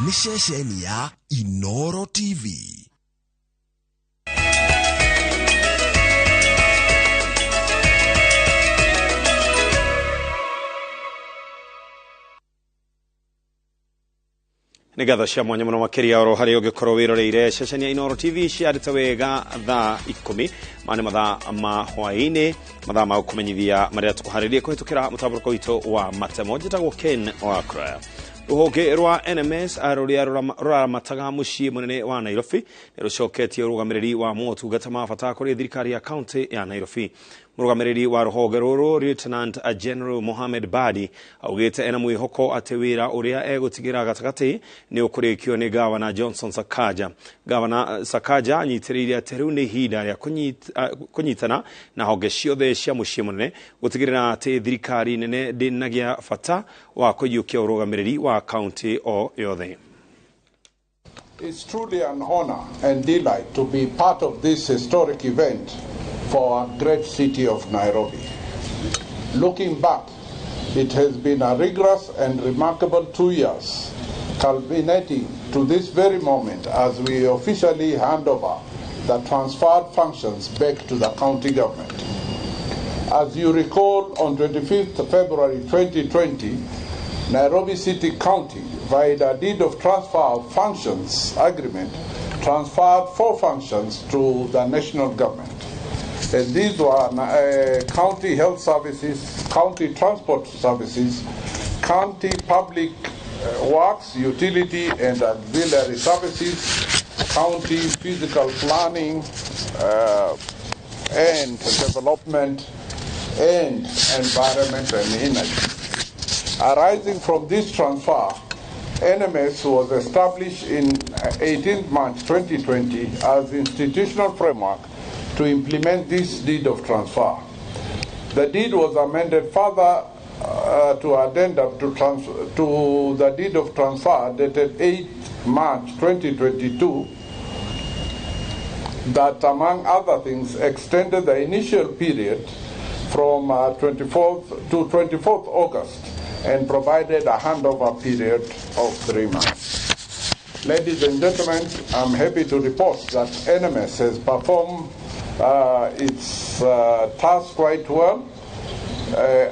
ni shesheni ya Inooro TV. Nigatha cia mwanya muno makiria oro hari ugikorwo wiroreire ceceni ya Inooro TV ciarite wega thaa 10 mane mathaa ma hwaini mathaa ma kumenyithia maria tukuharirie kuhitukira mutambuko wito wa Matemo njitagwo Ken Wakuraya. Ruhonge rwa NMS aruria ruramataga mucii munene wa Nairobi nirucoketie urugamiriri wa motungata ma bata kuri thirikari ya county ya Nairobi. Murugamiriri wa ruhonge ruru Lieutenant General Mohammed Badi augite ena mwihoko ati wira uria egutigira gatagati ni ukurikio ni Governor Johnson Sakaja. Governor Sakaja anyitiriire ati riu ni hinda ria kunyitana na honge ciothe cia mucii munene gutigirira ati thirikari nene ndinagia bata wa kuyukia urugamiriri wa county o yothe. It's truly an honor and delight to be part of this historic event for our great city of Nairobi. Looking back, it has been a rigorous and remarkable 2 years, culminating to this very moment as we officially hand over the transferred functions back to the county government. As you recall, on 25th February 2020, Nairobi City County, via the deed of transfer of functions agreement, transferred 4 functions to the national government. And these were county health services, county transport services, county public works, utility and auxiliary services, county physical planning and development, and environment and energy. Arising from this transfer, NMS was established in 18 March 2020 as institutional framework to implement this deed of transfer. The deed was amended further to addendum to the deed of transfer dated 8 March 2022 that, among other things, extended the initial period from 24th to 24th August and provided a handover period of 3 months. Ladies and gentlemen, I'm happy to report that NMS has performed its task quite well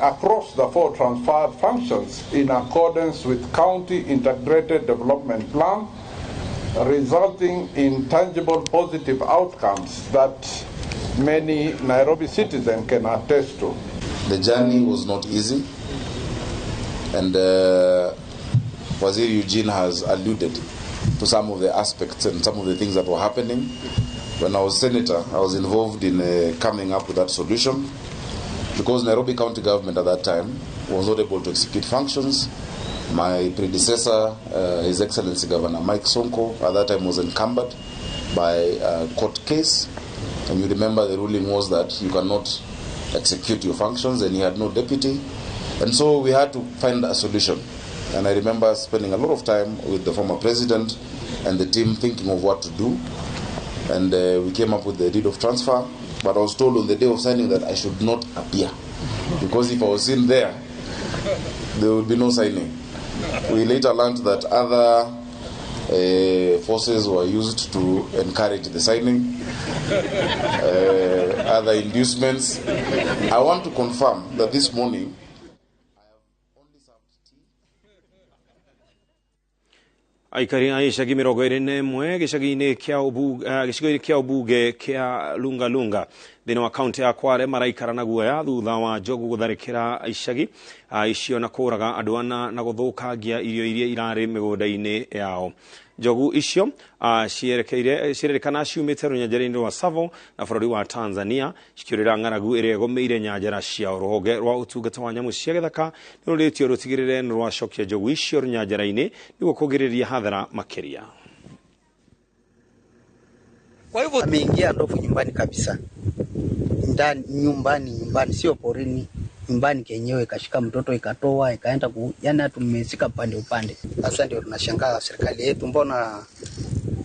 across the 4 transferred functions in accordance with County Integrated Development Plan, resulting in tangible positive outcomes that many Nairobi citizens can attest to. The journey was not easy, and Waziri Eugene has alluded to some of the aspects and some of the things that were happening. When I was senator, I was involved in coming up with that solution, because Nairobi County government at that time was not able to execute functions. My predecessor, His Excellency Governor Mike Sonko, at that time was encumbered by a court case. And you remember the ruling was that you cannot execute your functions, and he had no deputy. And so we had to find a solution. And I remember spending a lot of time with the former president and the team thinking of what to do. And we came up with the deed of transfer. But I was told on the day of signing that I should not appear, because if I was in there would be no signing. We later learned that other forces were used to encourage the signing, other inducements. I want to confirm that this morning Aikari aishagi mirongo irine mwe gicagi-ini kia ubuge kia Lunga Lunga thini wa county ya Kware maraikara na guoya thutha wa njogu gutharikira aishagi icio na kuraga andu ana na guthukangia irio iria irari migunda-ini yao. Njogu icio cirerekana ciumite runyanjara-ini rwa Savo na bururi wa Tanzania cikiurira ng'aragu iria igomeire nyanjara ciao. Ruhonge rwa utungata wa nyamu cia githaka niruritio rutigirire nirwacokia njogu icio runyanjara-ini niguo kugiriria hathara makiria. Kwa hivyo ameingia ndovu nyumbani kabisa, ndani nyumbani sio porini, nyumbani kenyewe, ikashika mtoto ikatoa ikaenda yani tumesika upande. Sasa ndio tunashangaa serikali yetu mbona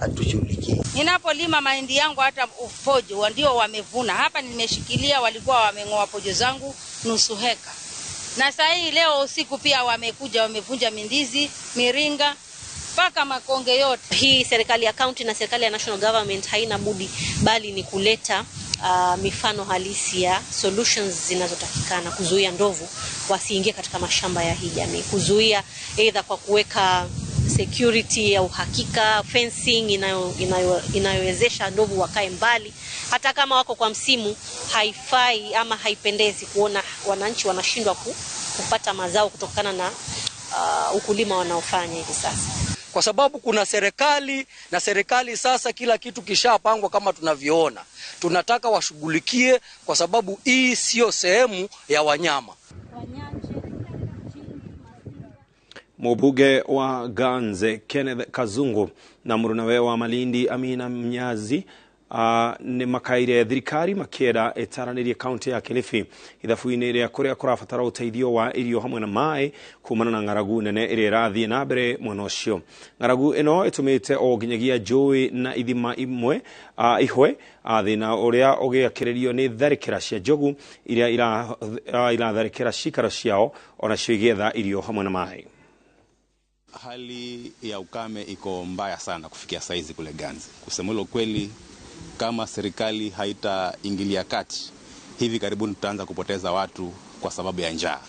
hatushughulikii. Ninapolima mahindi yangu hata pojo ndio wamevuna. Hapa nimeshikilia walikuwa wameng'oa pojo zangu nusu heka. Na sasa hii leo usiku pia wamekuja wamevunja mindizi, miringa mpaka Makonge yote. Hii serikali ya county na serikali ya national government haina budi bali ni kuleta mifano halisi ya solutions zinazotakikana kuzuia ndovu wasiingie katika mashamba ya hii jamii, kuzuia either kwa kuweka security ya uhakika, fencing inayowezesha ndovu wakae mbali. Hata kama wako kwa msimu, haifai ama haipendezi kuona wananchi wanashindwa kupata mazao kutokana na ukulima wanaofanya hivi sasa. Kwa sababu kuna serikali na serikali sasa kila kitu kishapangwa kama tunavyoona. Tunataka washughulikie kwa sababu hii sio sehemu ya wanyama. Mbunge wa Ganze Kenneth Kazungu na murunawe wa Malindi Amina Mnyazi ni makaire thirikari makera etaranirie kaunti ya Kilifi ithafu-ini ria kuria kurabatara uteithio wa irio hamwe na mai kumana na ngaragu nene iri rathie na mbere mwena ucio. Ngaragu ino itumite o ginyagia njui na ithima imwe ihwe thina uria ugiakiririo ni tharikira cia njogu iria iratharikira cikaro ciao ona cio igetha irio hamwe na mai. Hali ya ukame iko mbaya sana kufikia saizi kule Ganze. Kusema kweli, kama serikali haitaingilia kati, hivi karibuni tutaanza kupoteza watu kwa sababu ya njaa.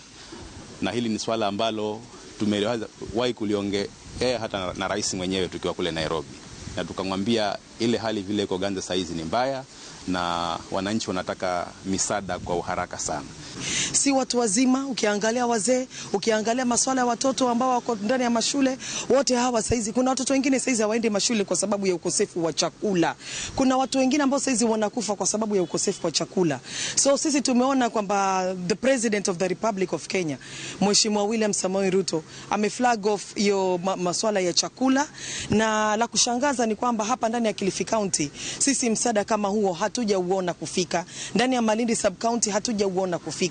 Na hili ni swala ambalo tumewahi kuliongea hata na rais mwenyewe tukiwa kule Nairobi. Na tukamwambia ile hali vile iko Ganze saizi ni mbaya na wananchi wanataka misaada kwa uharaka sana. Si watu wazima, ukiangalia wazee, ukiangalia masuala ya watoto ambao wako ndani ya mashule, wote hawa saizi, kuna watoto wengine saizi hawaendi mashule kwa sababu ya ukosefu wa chakula. Kuna watu wengine ambao saizi wanakufa kwa sababu ya ukosefu wa chakula. So sisi tumeona kwamba the President of the Republic of Kenya, Mheshimiwa William Samoei Ruto, ameflag off hiyo masuala ya chakula, na la kushangaza ni kwamba hapa ndani ya Kilifi County sisi msaada kama huo hatujauona kufika. Ndani ya Malindi sub county hatujauona kufika.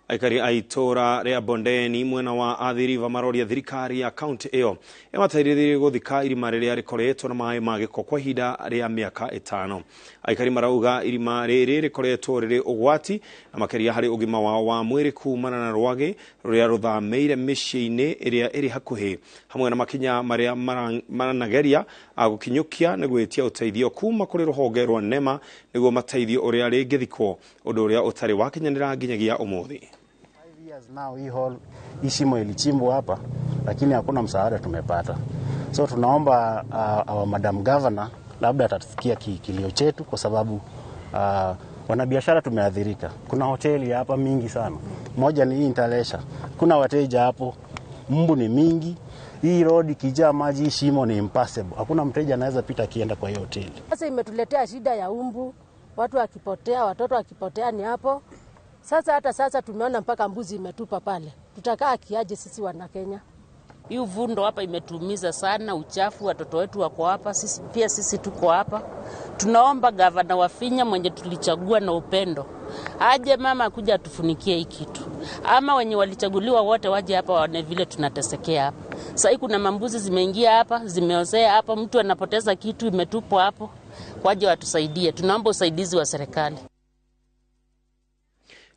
Aikari aitora ria Bondeni mwena wa athiriva maroria thirikari ya county iyo emateithĩrĩrie guthika irima riria rikoretwo na maĩ ma gĩko kwa ihinda ria mĩaka 5. Aikari marauga irima rĩrĩ rikoretwo rĩrĩ ũgwati na makĩria harĩ ũgima wao wa mwĩrĩ kumana na rwagĩ rũrĩa rũthameire mĩciĩ-inĩ ĩrĩa ĩrĩ hakuhĩ, hamwe na makinya marĩa maranageria gũkinyũkia na gwĩtia ũteithio kuma kũrĩ rũhonge rwa NEMA nĩguo mateithio ũrĩa rĩngĩthikwo, ũndũ ũrĩa ũtarĩ wakinyanĩra nginyagia ũmũthĩ. Now hii shimo ilichimbwa hapa lakini hakuna msaada tumepata. So tunaomba Madam Governor labda atasikia kilio chetu kwa sababu wanabiashara tumeadhirika. Kuna hoteli hapa mingi sana. Moja ni Interlesha. Kuna wateja hapo. Mbu ni mingi. Hii road kijaa maji, shimo ni impossible. Hakuna mteja anaweza pita akienda kwa hiyo hoteli. Sasa imetuletea shida ya umbu, watu wakipotea, watoto wakipotea ni hapo. Sasa tumeona mpaka mbuzi imetupa pale. Tutakaa kiaje sisi wana Kenya? Hii vundo hapa imetuumiza sana, uchafu, watoto wetu wako hapa, sisi tuko hapa. Tunaomba gavana Wafinya mwenye tulichagua na upendo, aje mama kuja atufunikie hii kitu. Ama wenye walichaguliwa wote waje hapa waone vile tunatesekea hapa. Sasa kuna mambuzi zimeingia hapa, zimeozea hapa, mtu anapoteza kitu imetupwa hapo. Waje watusaidie. Tunaomba usaidizi wa serikali.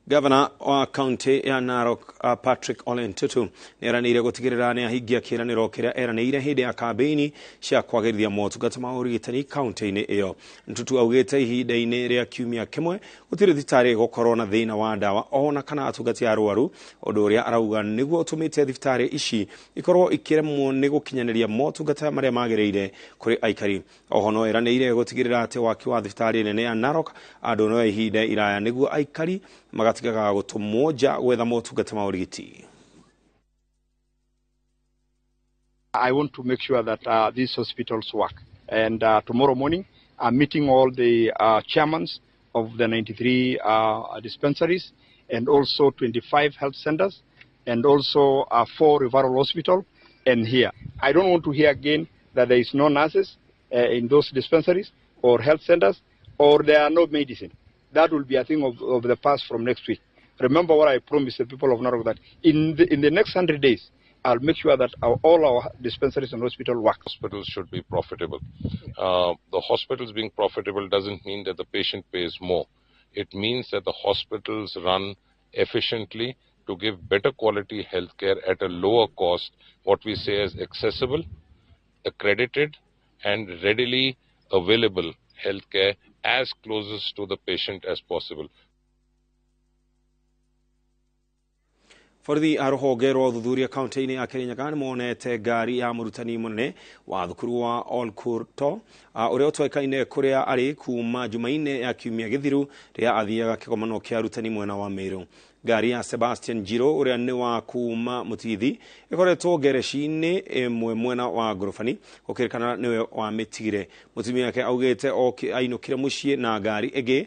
Governor wa county ya Narok Patrick Ole Ntutu neranire gutigirira ni ahingia kiraniro kiria eranire hindi ya kampeni cia kwagirithia motungata ma urigitani county-ini iyo. Ntutu augite ihinda-ini ria kiumia kimwe gutiri thibitari gukorwo na thina wa ndawa ona kana atungati arwaru, undu uria arauga niguo utumite thibitari ici ikorwo ikiremwo ni gukinyaniria motungata maria magiriire kuri aikari. Oho no eranire gutigirira ati waki wa thibitari nene ya Narok andu no ihinda iraya niguo aikari magatigaga gutumwoja gwetha motungata ma urigiti. I want to make sure that these hospitals work, and tomorrow morning I'm meeting all the chairmen of the 93 dispensaries and also 25 health centers and also 4 referral hospitals. And here I don't want to hear again that there is no nurses in those dispensaries or health centers, or there are no medicine. That will be a thing of the past from next week. Remember what I promised the people of Narok, that in the next 100 days, I'll make sure that all our dispensaries and hospitals work. Hospitals should be profitable. The hospitals being profitable doesn't mean that the patient pays more. It means that the hospitals run efficiently to give better quality healthcare at a lower cost, what we say is accessible, accredited, and readily available healthcare as closest to the patient as possible. Borithi a rũhonge rwa ũthuthuria kaunti-inĩ ya Kirinyaga nĩ monete ngari ya mũrutani mũnene wa thukuru wa Olkurto ũrĩa ũtoĩkaine kũrĩa arĩ kuma Jumaine ya kiumia gĩthiru rĩrĩa athiaga kĩgomano kĩa arutani mwena wa Meru. Ngari ya Sebastian Njiro ũrĩa nĩ wa kuma Mutithi ĩkoretwo gereci-inĩ ĩmwe mwena wa Ngorobani gũkĩrĩkana nĩwe wa mĩtigire. Mũtumia wake augĩte ainũkire mũciĩ na ngari ĩngĩ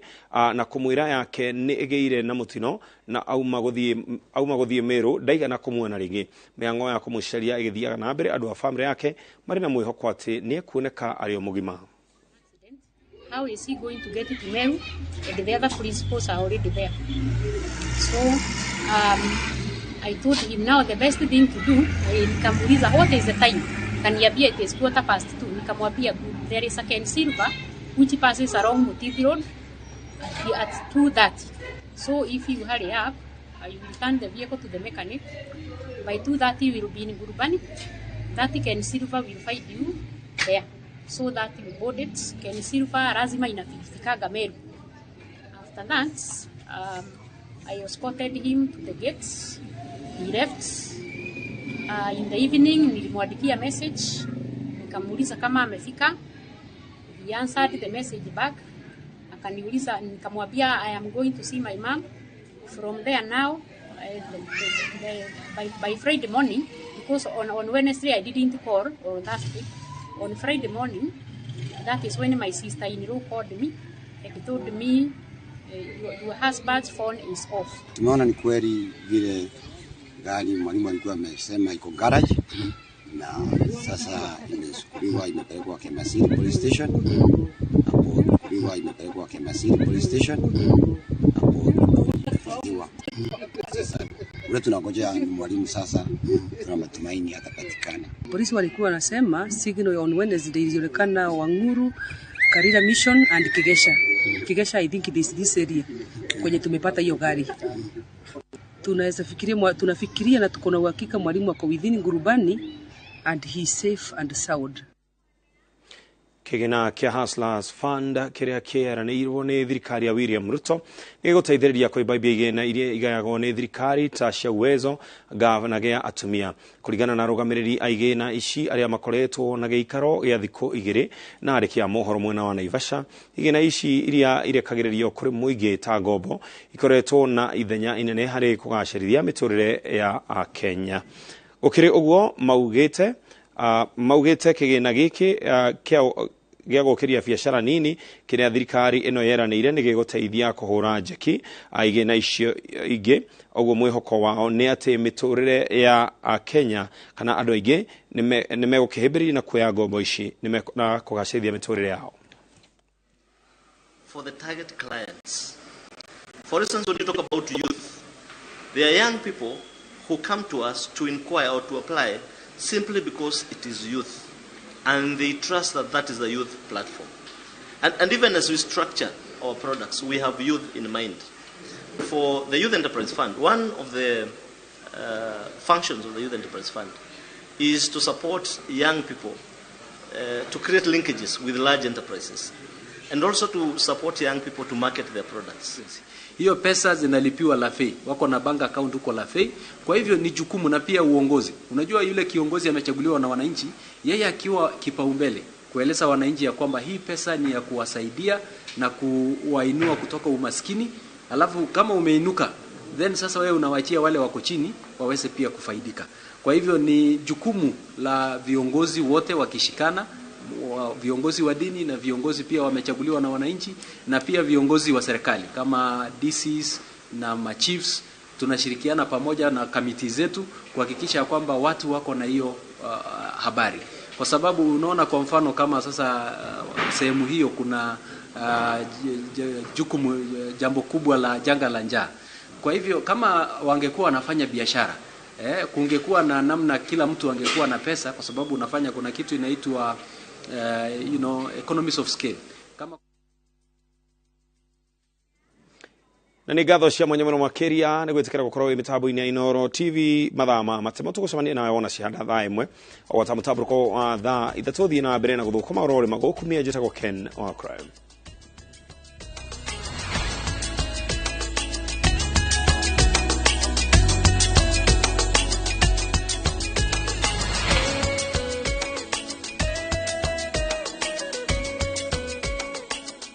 na kũmwĩra yake nĩ ĩgĩire na mũtino na auma gũthiĩ Meru ndaigana kũmuona rĩngĩ. Mĩhang'o ya kũmũcaria ĩgĩthiaga na mbere, andũ a bamĩrĩ yake marĩ na mwĩhoko atĩ nĩ ekuoneka arĩ o mũgima. How is he going to get it to Meru? And the other principals are already there. So I told him now the best thing to do, nikamuuliza what is the time? Kaniambia it is 2:15. Nikamwambia there is a Ken Silver which passes along Mutithi Road at 2:30. So if you hurry up, you will turn the vehicle to the mechanic. By 2:30 you will be in Gurubani. That Ken Silver will find you there. So that you board it, Ken Silver lazima inafikaga Meru. After that, I escorted him to the gates. He left. In the evening, nilimwandikia message. Nikamuuliza kama amefika. He answered the message back. Akaniuliza, nikamwambia I am going to see my mom. From there now, by Friday morning, because on Wednesday I didn't call, or Thursday, on Friday morning, that is when my sister-in-law called me and told me your husband's phone is off. Tumeona ni kweli vile gari mwalimu alikuwa amesema iko garage na sasa imechukuliwa imepelekwa Kemasiri police station. Hapo imepelekwa Kemasiri police station. Hapo itafikiwa. Sasa ule tunangojea mwalimu sasa, tuna matumaini atapatikana. Polisi walikuwa wanasema signal on Wednesday ilionekana Wanguru, Karira Mission and Kigesha. Kigesha I think it is this area kwenye tumepata hiyo gari. Tunafikiria na tuko na uhakika mwalimu wako within Ngurubani and he is safe and sound. Kĩgĩna kĩa Hustlers Fund kĩrĩa kĩeranĩirwo nĩ thirikari ya William Ruto nĩ gũteithĩrĩria kũimbia igĩna iria igayagwo nĩ thirikari ta cia Uwezo, gavana gĩa atumia. Kũringana na arũgamĩrĩri a igĩna ici arĩa makoretwo na gĩikaro gĩa thikũ igĩrĩ na andĩki a mohoro mwena wa Naivasha, igĩna ici iria irekagĩrĩrio kũrĩ mũingĩ ta ngombo ikoretwo na ithenya inene harĩ kũgacĩrithia mĩtũrĩre ya Akenya. Gũkĩrĩ ũguo maugĩte kĩgĩna gĩkĩ gĩa gũkĩria biacara nini kĩrĩa thirikari ĩno yeranĩire nĩ gĩgũteithia kũhũra njeki igĩna icio ingĩ. Ũguo mwĩhoko wao nĩ atĩ mĩtũrĩre ya Akenya kana andũ aingĩ nĩ megũkĩhĩmbĩria na kuoya ngombo ici na kũgacĩrithia mĩtũrĩre yao. For the target clients, for instance, when you talk about youth, there are young people who come to us to inquire or to apply simply because it is youth, and they trust that that is the youth platform. And even as we structure our products, we have youth in mind. For the Youth Enterprise Fund, one of the functions of the Youth Enterprise Fund is to support young people to create linkages with large enterprises, and also to support young people to market their products. Hiyo pesa zinalipiwa Lafey, wako na bank account huko Lafey. Kwa hivyo ni jukumu na pia uongozi. Unajua yule kiongozi amechaguliwa na wananchi, yeye akiwa kipaumbele kueleza wananchi ya kwamba hii pesa ni ya kuwasaidia na kuwainua kutoka umaskini. Alafu kama umeinuka, then sasa wewe unawaachia wale wako chini waweze pia kufaidika. Kwa hivyo ni jukumu la viongozi wote wakishikana, viongozi wa dini na viongozi pia wamechaguliwa na wananchi, na pia viongozi wa serikali kama DCs na machiefs. Tunashirikiana pamoja na kamiti zetu kuhakikisha kwamba watu wako na hiyo habari, kwa sababu unaona kwa mfano kama sasa sehemu hiyo kuna jambo kubwa la janga la njaa. Kwa hivyo kama wangekuwa wanafanya biashara, kungekuwa na namna kila mtu angekuwa na pesa, kwa sababu unafanya kuna kitu inaitwa economies of scale. Kama na nĩ ngatho cia mwanya mũno makĩria nĩ gwĩtĩkĩra gũkorwo mĩtambo-inĩ ya Inooro TV mathama matemo tũgũcemania nawe wona cihanda thaa ĩmwe o ta mũtambuko wa thaa ithatũ thiĩ na mbere na gũthũkũma ũrore magũkumia njĩtagwo Ken Wakuraya.